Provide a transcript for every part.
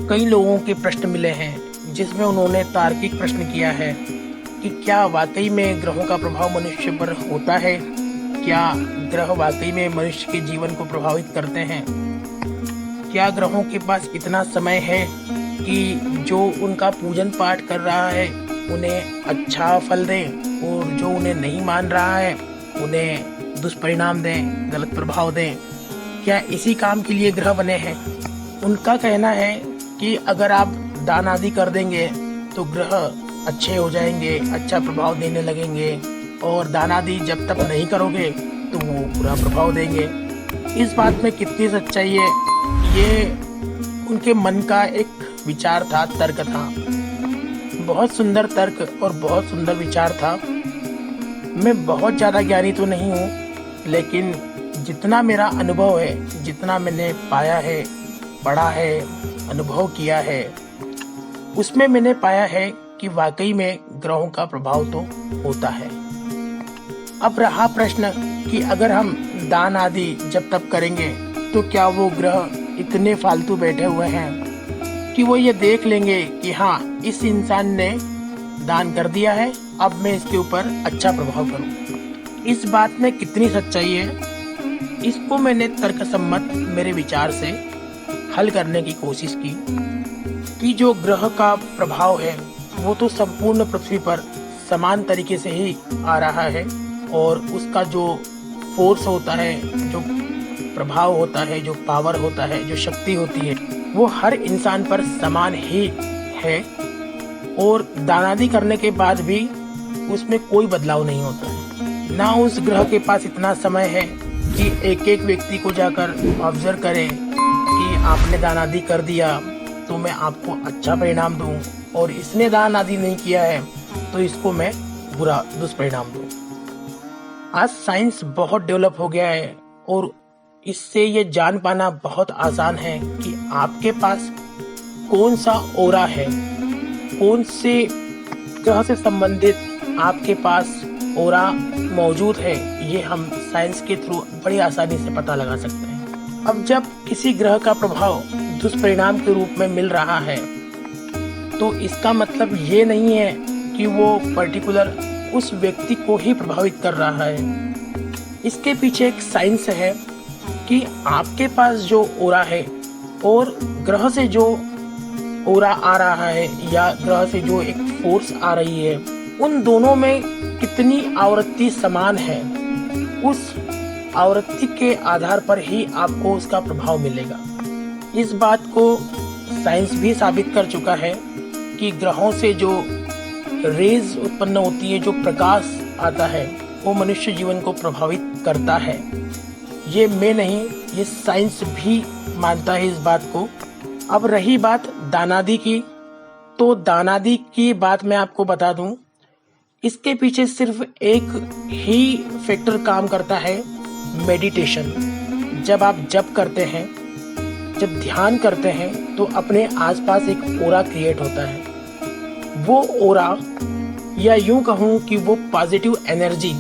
कई लोगों के प्रश्न मिले हैं जिसमें उन्होंने तार्किक प्रश्न किया है कि क्या वाकई में ग्रहों का प्रभाव मनुष्य पर होता है। क्या ग्रह वाकई में मनुष्य के जीवन को प्रभावित करते हैं। क्या ग्रहों के पास इतना समय है कि जो उनका पूजन पाठ कर रहा है उन्हें अच्छा फल दें और जो उन्हें नहीं मान रहा है उन्हें दुष्परिणाम दें, गलत प्रभाव दें। क्या इसी काम के लिए ग्रह बने हैं। उनका कहना है कि अगर आप दान आदि कर देंगे तो ग्रह अच्छे हो जाएंगे, अच्छा प्रभाव देने लगेंगे, और दान आदि जब तक नहीं करोगे तो वो बुरा प्रभाव देंगे। इस बात में कितनी सच्चाई है, ये उनके मन का एक विचार था, तर्क था। बहुत सुंदर तर्क और बहुत सुंदर विचार था। मैं बहुत ज़्यादा ज्ञानी तो नहीं हूँ, लेकिन जितना मेरा अनुभव है, जितना मैंने पाया है, पढ़ा है, अनुभव किया है, उसमें मैंने पाया है कि वाकई में ग्रहों का प्रभाव तो होता है। अब रहा प्रश्न कि अगर हम दान आदि जब तक करेंगे तो क्या वो ग्रह इतने फालतू बैठे हुए हैं कि वो ये देख लेंगे कि हाँ, इस इंसान ने दान कर दिया है, अब मैं इसके ऊपर अच्छा प्रभाव करूं। इस बात में कितनी सच्चाई है, इसको मैंने तर्कसम्मत मेरे विचार से हल करने की कोशिश की कि जो ग्रह का प्रभाव है वो तो संपूर्ण पृथ्वी पर समान तरीके से ही आ रहा है, और उसका जो फोर्स होता है, जो प्रभाव होता है, जो पावर होता है, जो शक्ति होती है, वो हर इंसान पर समान ही है। और दानादि करने के बाद भी उसमें कोई बदलाव नहीं होता है। ना उस ग्रह के पास इतना समय है कि एक एक व्यक्ति को जाकर ऑब्जर्व करे कि आपने दान आदि कर दिया तो मैं आपको अच्छा परिणाम दूं, और इसने दान आदि नहीं किया है तो इसको मैं बुरा दुष्परिणाम दूं। आज साइंस बहुत डेवलप हो गया है और इससे ये जान पाना बहुत आसान है कि आपके पास कौन सा ओरा है, कौन से ग्रह से संबंधित आपके पास ओरा मौजूद है। ये हम साइंस के थ्रू बड़ी आसानी से पता लगा सकते हैं। अब जब किसी ग्रह का प्रभाव दुष्परिणाम के रूप में मिल रहा है तो इसका मतलब ये नहीं है कि वो पर्टिकुलर उस व्यक्ति को ही प्रभावित कर रहा है। इसके पीछे एक साइंस है कि आपके पास जो ओरा है और ग्रह से जो ओरा आ रहा है या ग्रह से जो एक फोर्स आ रही है, उन दोनों में कितनी आवृत्ति समान है। उस आवृत्ति के आधार पर ही आपको उसका प्रभाव मिलेगा। इस बात को साइंस भी साबित कर चुका है कि ग्रहों से जो रेज उत्पन्न होती है, जो प्रकाश आता है, वो मनुष्य जीवन को प्रभावित करता है। ये मैं नहीं, ये साइंस भी मानता है इस बात को। अब रही बात दानादि की, तो दानादि की बात मैं आपको बता दूं, इसके पीछे सिर्फ एक ही फैक्टर काम करता है, मेडिटेशन। जब आप जप करते हैं, जब ध्यान करते हैं, तो अपने आसपास एक ओरा क्रिएट होता है। वो ओरा, या यूं कहूं कि वो पॉजिटिव एनर्जी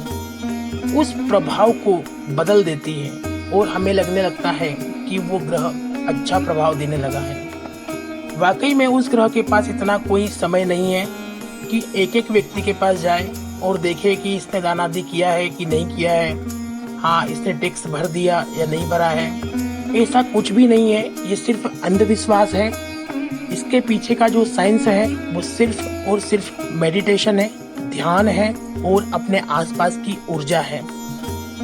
उस प्रभाव को बदल देती है और हमें लगने लगता है कि वो ग्रह अच्छा प्रभाव देने लगा है। वाकई में उस ग्रह के पास इतना कोई समय नहीं है कि एक एक व्यक्ति के पास जाए और देखे कि इसने दान आदि किया है कि नहीं किया है, हाँ इसने टैक्स भर दिया या नहीं भरा है। ऐसा कुछ भी नहीं है, ये सिर्फ अंधविश्वास है। इसके पीछे का जो साइंस है वो सिर्फ और सिर्फ मेडिटेशन है, ध्यान है और अपने आसपास की ऊर्जा है,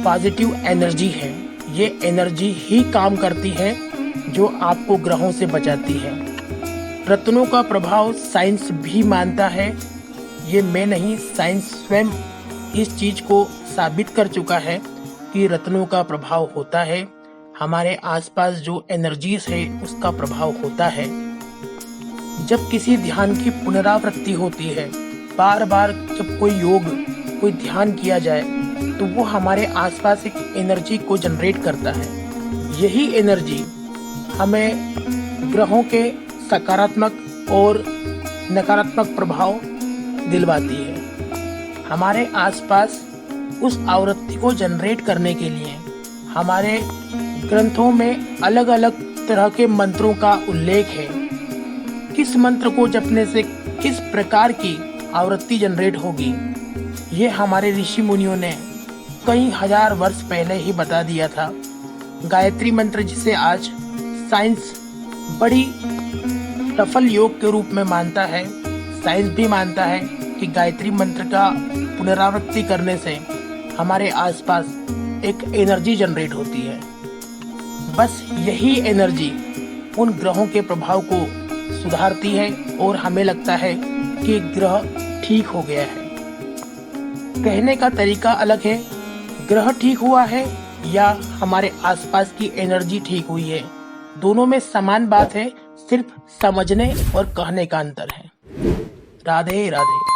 पॉजिटिव एनर्जी है। ये एनर्जी ही काम करती है जो आपको ग्रहों से बचाती है। रत्नों का प्रभाव साइंस भी मानता है, ये मैं नहीं, साइंस स्वयं इस चीज को साबित कर चुका है कि रत्नों का प्रभाव होता है। हमारे आसपास जो एनर्जीज है उसका प्रभाव होता है। जब किसी ध्यान की पुनरावृत्ति होती है, बार बार जब कोई योग, कोई ध्यान किया जाए, तो वो हमारे आसपास एक एनर्जी को जनरेट करता है। यही एनर्जी हमें ग्रहों के सकारात्मक और नकारात्मक प्रभाव दिलवाती है। हमारे आसपास उस आवृत्ति को जनरेट करने के लिए हमारे ग्रंथों में अलग अलग तरह के मंत्रों का उल्लेख है। किस मंत्र को जपने से किस प्रकार की आवृत्ति जनरेट होगी, ये हमारे ऋषि मुनियों ने कई हजार वर्ष पहले ही बता दिया था। गायत्री मंत्र, जिसे आज साइंस बड़ी सफल योग के रूप में मानता है, साइंस भी मानता है कि गायत्री मंत्र का पुनरावृत्ति करने से हमारे आसपास एक एनर्जी जनरेट होती है। बस यही एनर्जी उन ग्रहों के प्रभाव को सुधारती है और हमें लगता है कि ग्रह ठीक हो गया है। कहने का तरीका अलग है, ग्रह ठीक हुआ है या हमारे आसपास की एनर्जी ठीक हुई है, दोनों में समान बात है, सिर्फ समझने और कहने का अंतर है। राधे राधे।